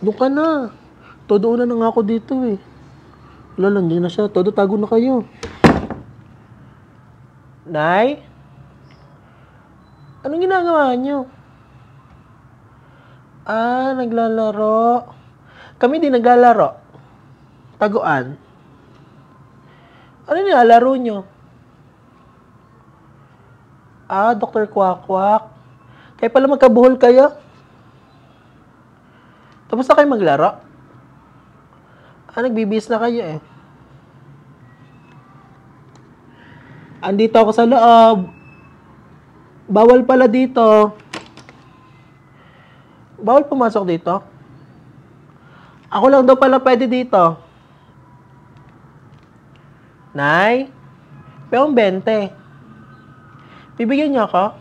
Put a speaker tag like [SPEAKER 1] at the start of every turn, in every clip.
[SPEAKER 1] Doon ka na. Todo na nga ako dito eh. Wala, nandiyan na siya. Todo tago na kayo. Nay? Anong ginagawa niyo? Naglalaro. Kami din naglalaro. Taguan. Ano nilalaro niyo? Dr. Kwak-Kwak. Kaya pala magkabuhol kayo? Tapos na kayo maglaro? Nagbibis na kayo eh. Andito ako sa loob. Bawal pala dito. Bawal pumasok dito? Ako lang daw pala pwede dito. Nay? Peong 20. Bibigyan niyo ako?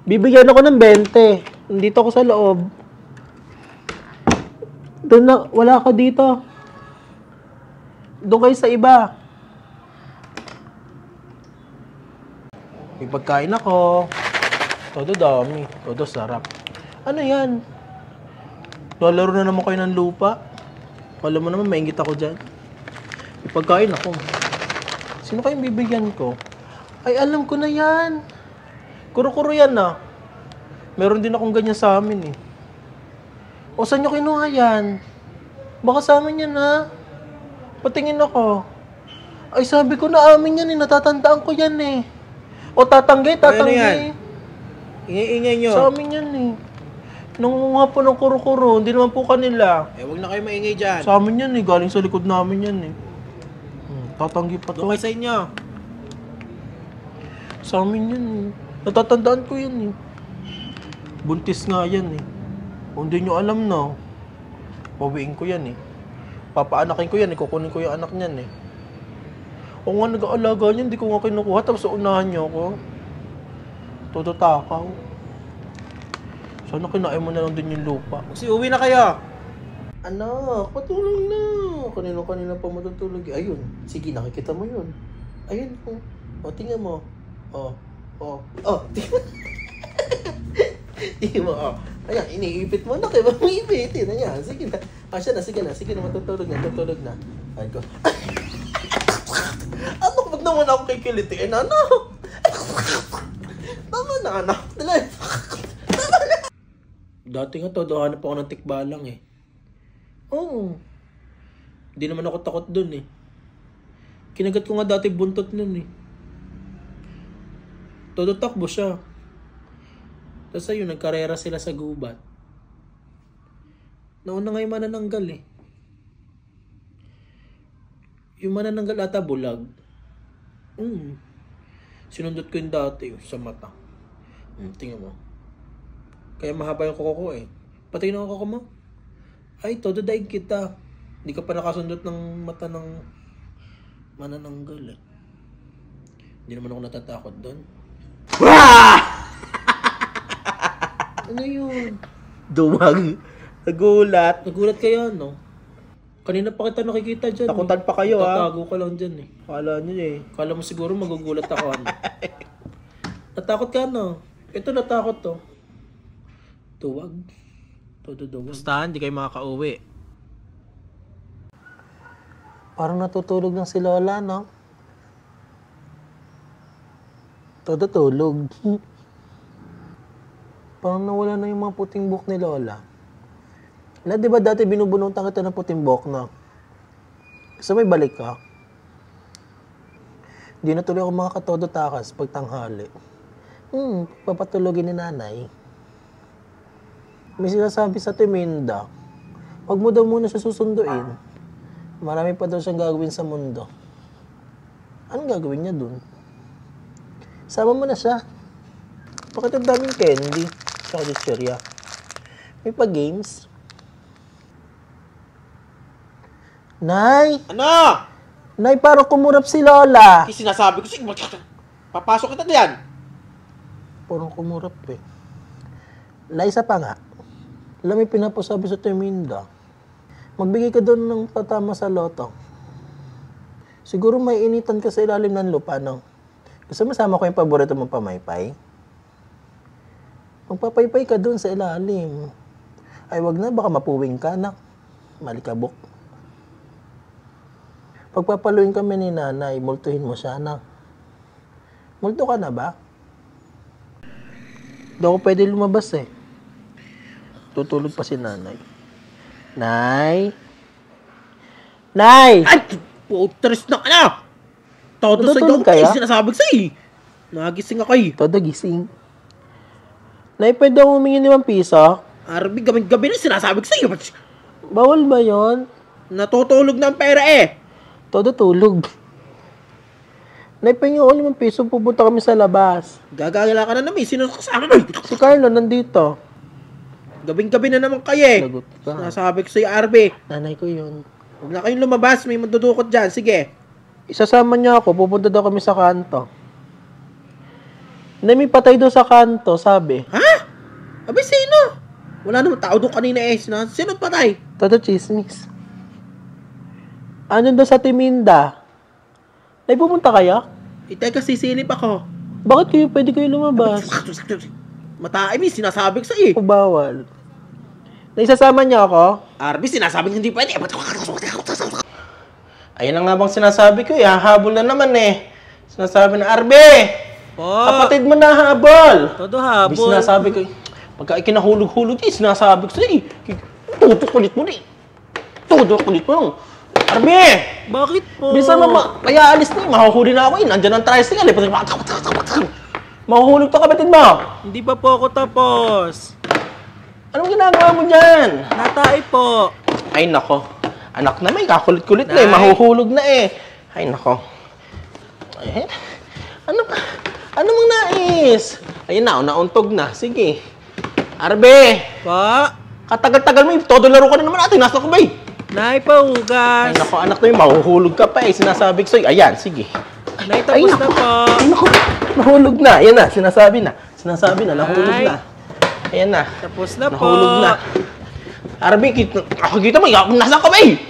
[SPEAKER 1] Bibigyan ako ng 20. Nandito ako sa loob. Doon na, wala ako dito. Doon kayo sa iba. May pagkain ako. Todo dami. Todo sarap. Ano yan? Lalaro na naman kayo ng lupa. Alam mo naman, maingit ako dyan. May pagkain ako. Sino kayong bibigyan ko? Ay, alam ko na yan. Kuro-kuro yan na. Meron din akong ganyan sa amin eh. O, saan nyo kinuha yan? Baka sa amin yan ha. Patingin ako. Ay, sabi ko na amin yan eh. Natatandaan ko yan eh. O, tatanggi.
[SPEAKER 2] Ano yan? Ingay-ingay nyo.
[SPEAKER 1] Sa amin yan eh. Nangunguha po ng kuro-kuro. Hindi naman po kanila.
[SPEAKER 2] Huwag na kayo maingay dyan.
[SPEAKER 1] Sa amin yan eh. Galing sa likod namin yan eh. Tatanggi pa to.
[SPEAKER 2] Doon kayo sa inyo.
[SPEAKER 1] Sa amin yan eh. Natatandaan ko yan eh. Buntis nga yan eh. Kung hindi nyo alam na, pawiin ko yan eh. Papaanakin ko yan eh. Kukunin ko yung anak niyan eh. O nga nag-aalaga niyan, hindi ko nga kinukuha. Tapos unahan niyo ako. Todo takaw. Sana kinain mo na lang din yung lupa.
[SPEAKER 2] Kasi uwi na kayo.
[SPEAKER 1] Anak, patulog na. Kanina pa matutulog. Ayun, sige, nakikita mo yun. Ayun, o, tingnan mo. Tingnan mo, Ayan, iniipit mo na kayo. Iipitin. Ayan, sige na. Sige na, matutulog na. Ayan ko. Ano, ba't naman ako kikilitiin? Ano? Tama na, anak. Dati nga, todo hanap ako ng tikbalang eh. Oo. Hindi naman ako takot dun eh. Kinagat ko nga dati buntot nun eh. Todo takbo siya. Tapos ayun, nagkarera sila sa gubat. Nauna nga yung manananggal eh. Yung manananggal ata bulag. Sinundot ko yung dati sa mata. Tingnan mo. Kaya mahaba yung kuko ko eh. Pati yung kuko mo. Ay, todo daig kita. Hindi ka pa nakasundot ng mata ng manananggal eh. Hindi naman ako natatakot doon. Ano yun?
[SPEAKER 2] Dumag. Nagulat.
[SPEAKER 1] Nagulat kayo, no? Kanina pa kita nakikita dyan.
[SPEAKER 2] Takutan pa kayo, ha?
[SPEAKER 1] Tatago ka lang dyan, eh.
[SPEAKER 2] Kala nyo eh.
[SPEAKER 1] Kala mo siguro magugulat ako, ano? Natakot ka, no? Ito, natakot, to. Tuwag. Todo duwag. Basta, hindi kayo makaka-uwi. Parang natutulog lang si Lola, no? Todo tulog. Parang nawala na yung mga puting buhok ni Lola. Di ba dati binubununtan kita ng puting buhok, no? Gusto may balik ka? Di na tuloy ako makakatodo takas pag tanghali. Papatulogin ni nanay. May sinasabi sa Timinda, wag mo daw muna siya susunduin. Marami pa daw siyang gagawin sa mundo. Anong gagawin niya dun? Sama mo na siya. Bakit ang daming candy? Tsaka chichirya. May pa-games. Nay!
[SPEAKER 2] Ano?
[SPEAKER 1] Nay, parang kumurap si Lola.
[SPEAKER 2] Kasi sinasabi ko, sige, papasok kita diyan.
[SPEAKER 1] Parang kumurap eh. Laisa pa nga. Alam, may pinapasabi sa Timinda. Magbigay ka doon ng patama sa loto. Siguro may initan ka sa ilalim ng lupa, no? Gusto mo sama ko yung paborito mong pamaypay? Magpapaypay ka doon sa ilalim. Ay, wag na. Baka mapuwing ka, anak. Malikabok. Pagpapaluin kami ni nanay, multuhin mo siya, anak. Multo ka na ba? Hindi ako pwede lumabas eh. Tutulog pa si nanay. Nay? Nay!
[SPEAKER 2] Ay! Putres na ka na! Todo sa
[SPEAKER 1] Natutulog
[SPEAKER 2] iyo
[SPEAKER 1] kaya?
[SPEAKER 2] sinasabi ko sa'yo. Nagising ako eh.
[SPEAKER 1] Todo gising. Nay, pwede akong humingi ni 1 piso?
[SPEAKER 2] Arby, gabi-gabi na sinasabi ko sa'yo.
[SPEAKER 1] Bawal ba yon?
[SPEAKER 2] Natutulog na ang pera eh.
[SPEAKER 1] Todo tulog. Nay, pwede ako 5 piso, pupunta kami sa labas.
[SPEAKER 2] Gagagala ka na naman. Sino kasama mo?
[SPEAKER 1] Si Carlo nandito.
[SPEAKER 2] Gabing-gabi na naman kayo eh.
[SPEAKER 1] Lagot ka.
[SPEAKER 2] Sinasabi ko sa'yo, Arby.
[SPEAKER 1] Nanay ko yun.
[SPEAKER 2] Huwag na kayong lumabas. May mandudukot dyan. Sige.
[SPEAKER 1] Isasama niya ako, pupunta daw kami sa kanto. Nay, may patay doon sa kanto, sabi.
[SPEAKER 2] Ha? Abi, sino? Wala naman tao doon kanina eh. Sino patay?
[SPEAKER 1] Todo chismis. Ano doon sa Timinda? Nay, pupunta kaya?
[SPEAKER 2] Teka, sisilip ako.
[SPEAKER 1] Bakit kayo pwede kayo lumabas?
[SPEAKER 2] Mataim eh. Sinasabi ko sa'yo eh.
[SPEAKER 1] O bawal? Nay, isasama niya ako?
[SPEAKER 2] Arby, sinasabi ko hindi pwede.
[SPEAKER 1] Ayun ang nga bang sinasabi ko eh, hahabol na naman eh. Sinasabi na, Arbe! Kapatid mo na habol!
[SPEAKER 2] Todo
[SPEAKER 1] Abi, sinasabi ko eh. Pagka ikinahulog-hulog eh, sinasabi ko sa'yo eh. Tutok kulit mo eh. Tutok kulit mo lang. Arbe!
[SPEAKER 2] Bakit po?
[SPEAKER 1] Bisa mama, kaya alis na eh. Mahuhuli na ako eh. Nandyan ang tricycle eh. Mahuhulog to kapatid mo.
[SPEAKER 2] Hindi pa po ako tapos.
[SPEAKER 1] Anong ginagawa mo dyan?
[SPEAKER 2] Natay po.
[SPEAKER 1] Ay nako. Anak na may kakulit-kulit na eh.
[SPEAKER 2] Nay.
[SPEAKER 1] Mahuhulog na eh. Ay nako. Ay, ano mong nais? Ayun na, nauntog na. Sige. Arbe!
[SPEAKER 2] Pa?
[SPEAKER 1] Katagal-tagal mo eh. Todo laro ka na naman natin. Nasa ko ba eh?
[SPEAKER 2] Nay pa hugas.
[SPEAKER 1] Ay nako, anak na yun. Mahuhulog ka pa eh. Sinasabi ko sa'yo. Ayan, sige.
[SPEAKER 2] Nay, tapos na po.
[SPEAKER 1] Ay nako. Nahulog na. Ayan na. Sinasabi na. Sinasabi na. Nahulog
[SPEAKER 2] Ay.
[SPEAKER 1] na. Ayan na.
[SPEAKER 2] Tapos na po.
[SPEAKER 1] Nahulog na. Arbe, kita mo. Nasa ka ba eh?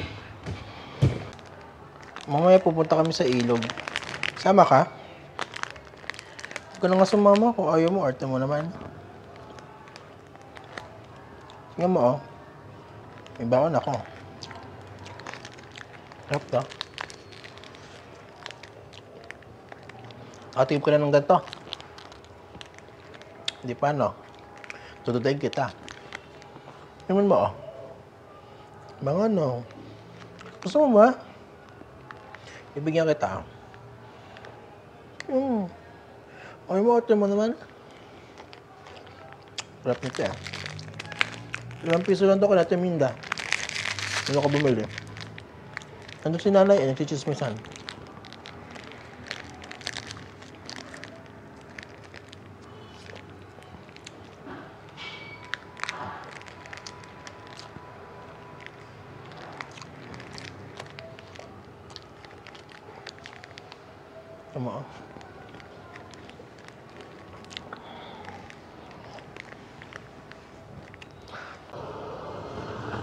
[SPEAKER 1] Mamaya pupunta kami sa ilog. Sama ka? Huwag ka na nga sumama. Kung ayaw mo, arte mo naman. Tingnan mo, oh. May baon ako. Harap to. Atip ka na ng ganito. Hindi pa, no? Tutudayin kita. Tingnan mo, oh. Mga no. Gusto mo ba? Ibigyan kita. Ay mo, ate mo naman. Harap nito eh. 5 piso lang daw kaya Timinda. Ano ka bumili? Nandun si nanay eh, nagchichismisan. Tama, oh.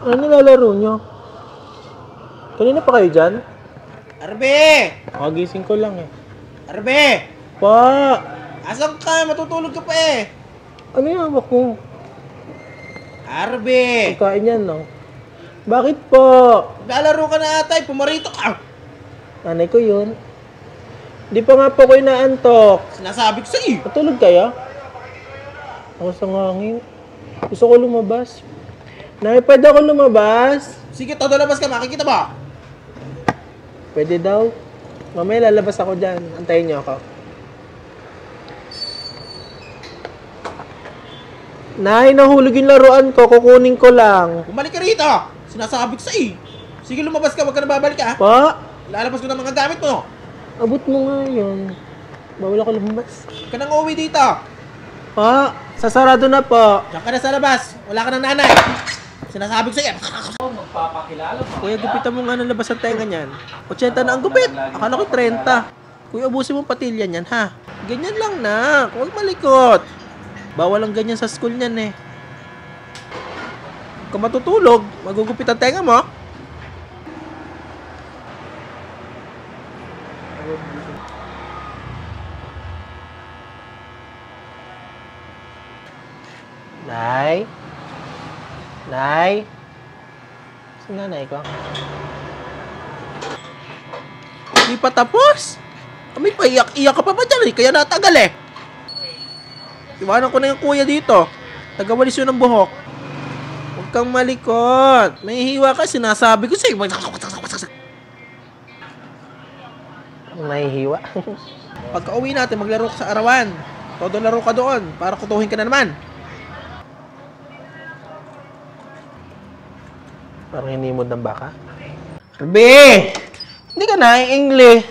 [SPEAKER 1] Ano nilalaro nyo? Kanina pa kayo dyan?
[SPEAKER 2] Arbe!
[SPEAKER 1] Kagising ko lang eh.
[SPEAKER 2] Arbe!
[SPEAKER 1] Pa!
[SPEAKER 2] Asan ka? Matutulog ka pa eh.
[SPEAKER 1] Ano yung hawak mo?
[SPEAKER 2] Arbe!
[SPEAKER 1] Pagkain yan, no? Bakit po?
[SPEAKER 2] Lalaro ka na atay. Pumarito ka.
[SPEAKER 1] Nanay ko yun. Di pa nga po ko inaantok.
[SPEAKER 2] Sinasabi ko sa'yo.
[SPEAKER 1] Matulog kaya? Ako sa ngangin. Gusto ko lumabas. Nay, pwede ako lumabas?
[SPEAKER 2] Sige, todo labas ka. Makikita ba?
[SPEAKER 1] Pwede daw. Mamaya lalabas ako dyan. Antayin niyo ako. Nay, nahulog yung laruan ko. Kukunin ko lang.
[SPEAKER 2] Bumalik ka rito. Sinasabi ko sa'yo. Sige, lumabas ka. Huwag ka na babalik ha.
[SPEAKER 1] Pa,
[SPEAKER 2] Lalabas ko ng mga gamit mo.
[SPEAKER 1] abot mo nga yun. Bawal ako lumabas.
[SPEAKER 2] Huwag ka nang uuwi dito.
[SPEAKER 1] Pa, sasarado na po.
[SPEAKER 2] Diyan ka na sa labas. Wala ka ng nanay. Sinasabi ko sa'yo.
[SPEAKER 1] Kuya, gupitan mo nga ng labas ang tenga niyan. 80 na ang gupit. Akala ko 30. Kuya, ubusin mo patilya niyan, ha? Ganyan lang na. Huwag malikot. Bawal ang ganyan sa school niyan, eh. Kung matutulog, magugupit ang tenga mo. Nay? Nay? Si nanay ko?
[SPEAKER 2] Hindi pa tapos. Kami pa, iyak ka pa ba dyan eh? Kaya natagal eh. Iwanan ko na yung kuya dito. Tagawalis yun ng buhok. Huwag kang malikot. May hiwa ka, sinasabi ko sa'yo.
[SPEAKER 1] Nahihiwa.
[SPEAKER 2] Pagka uwi natin, maglaro ka sa arawan. Todo laro ka doon, para kutuhin ka na naman.
[SPEAKER 1] Parang hinimod ng baka. Arbe! Hindi ka na-English.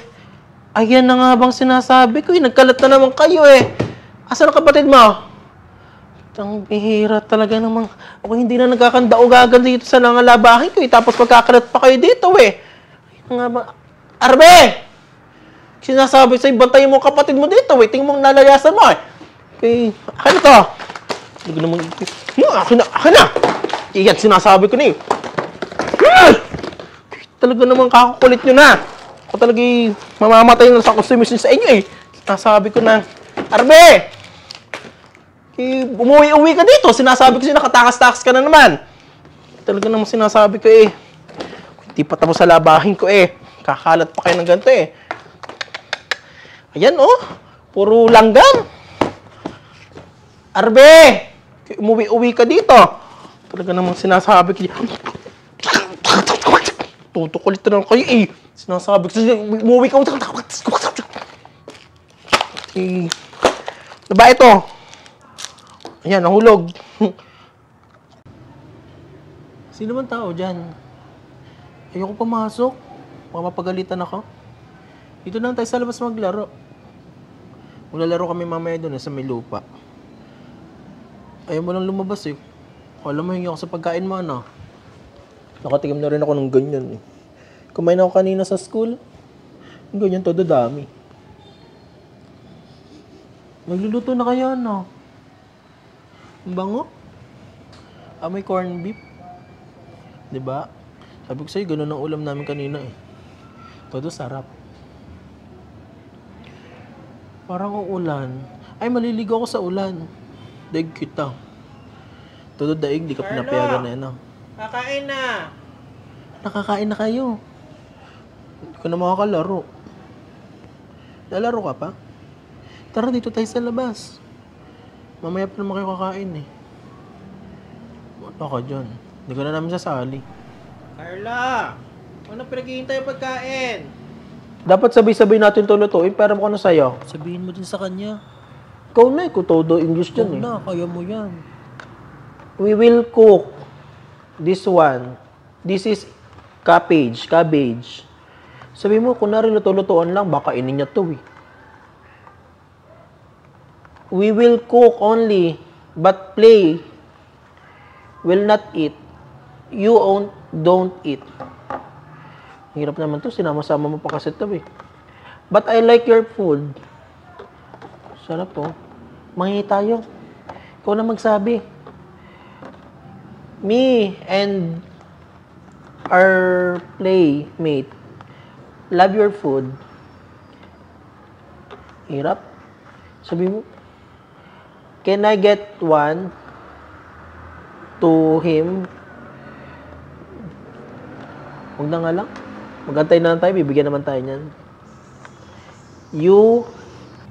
[SPEAKER 1] Ayan na nga bang sinasabi ko eh. Nagkalat na naman kayo eh. Asan ang kapatid mo? Ang bihira talaga namang. Ako hindi na nagkakandao-gagan dito sa nangalabahin ko eh. Tapos magkakalat pa kayo dito eh. Ayan nga ba? Arbe! Sinasabi sa'yo, bantayin mo ang kapatid mo dito eh. Tingin mong nalayasan mo eh. Okay, akin na to. Hindi ko naman ipit. Akin na! Iyan, sinasabi ko na eh. Talaga namang kakakulit nyo na. Ako talaga mamamatay na sa consumption sa inyo eh. Sinasabi ko na, Arbe! Umuwi-uwi ka dito. Sinasabi ko sa'yo, nakatakas-takas ka na naman. Talaga namang sinasabi ko eh. Hindi pa tapos sa labahin ko eh. Kakalat pa kayo ng ganito eh. Ayan oh, puro langgam. Arbe! Umuwi-uwi ka dito. Talaga namang sinasabi ko. Tutukulit na lang kayo eh. Sinasabi ko, umuwi ka. Eh, ano ba ito? Ayan, nahulog. Sino man tao dyan? Ayoko pumasok. Mapapagalitan ako. Dito lang tayo sa labas maglaro. Maglalaro kami mamaya doon sa may lupa. Ayaw mo lang lumabas eh. Alam mo, hingi ako sa pagkain mo, ano? Nakatigam na rin ako ng ganyan eh. Kumain ako kanina sa school. Yung ganyan, todo dami. Magluluto na kayo, ano? Ang bango. May corned beef. Diba? Sabi ko sa'yo, ganun ang ulam namin kanina eh. Todo sarap. Parang uulan. Ay, maliligo ako sa ulan. Daig kita. Todo daig, di ka pinapayagan na yan.
[SPEAKER 2] Kakain na!
[SPEAKER 1] Nakakain na kayo. Hindi ka na makakalaro. Lalaro ka pa? Tara, dito tayo sa labas. Mamaya pa naman kayo kakain eh. Wala ka dyan. Hindi ka na namin sasali.
[SPEAKER 2] Carla! Ano pinaghihintay yung pagkain?
[SPEAKER 1] Dapat sabay-sabay natin ito lutuin, pero ano sa'yo?
[SPEAKER 2] Sabihin mo din sa kanya.
[SPEAKER 1] Ikaw na eh, kung todo English dyan eh.
[SPEAKER 2] Na, kaya mo yan.
[SPEAKER 1] We will cook this one. This is cabbage. Sabi mo, kunwari luto-lutoan lang, baka inin niya to eh. We will cook only, but play. Will not eat. You don't eat. Hirap naman to, sinama-sama mo pa kasi to eh. But I like your food. Sarap po. Mangingi tayo. Ikaw na magsabi. Me and our playmate love your food. Hirap. Sabi mo, can I get one to him? Huwag na nga lang. Magantay na lang tayo, bibigyan naman tayo niyan. You...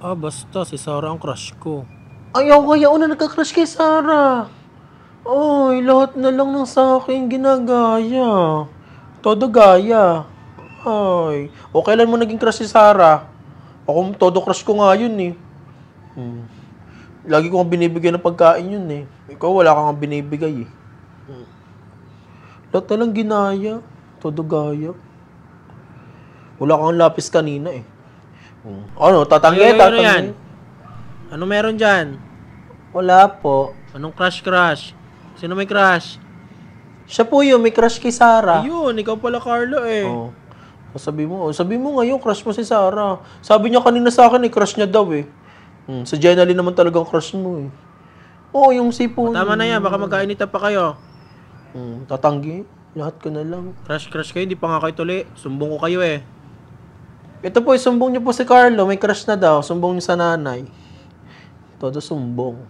[SPEAKER 1] basta si Sarah ang crush ko. Ayaw kaya una nagka-crush kay Sarah. Ay, lahat na lang ng sa akin ginagaya. Todo gaya. Ay, o kailan mo naging crush si Sarah? Ako, todo crush ko nga yun eh. Lagi ko kang binibigyan ng pagkain yun eh. Ikaw, wala kang binibigay eh. Lahat na lang ginaya. Todo gaya. Wala kang lapis kanina eh. Ano, tatanggi?
[SPEAKER 2] Ano yan? Ano meron dyan?
[SPEAKER 1] Wala po.
[SPEAKER 2] Anong crush? Sino may crush?
[SPEAKER 1] Siya po yun, may crush kay Sarah.
[SPEAKER 2] Ayun, ikaw pala Carlo eh.
[SPEAKER 1] Oh. Sabi mo ngayon, crush mo si Sarah. Sabi niya kanina sa akin, crush niya daw eh. Sa Jenalyn naman talagang crush mo eh. Oo, yung sipo.
[SPEAKER 2] Tama na yan, baka magkainitan pa kayo.
[SPEAKER 1] Tatanggi. Lahat ko na lang.
[SPEAKER 2] Crush kayo, hindi pa nga kayo tuli. Sumbong ko kayo eh.
[SPEAKER 1] Ito po, sumbong niyo po si Carlo. May crush na daw. Sumbong niyo sa nanay. Todo sumbong.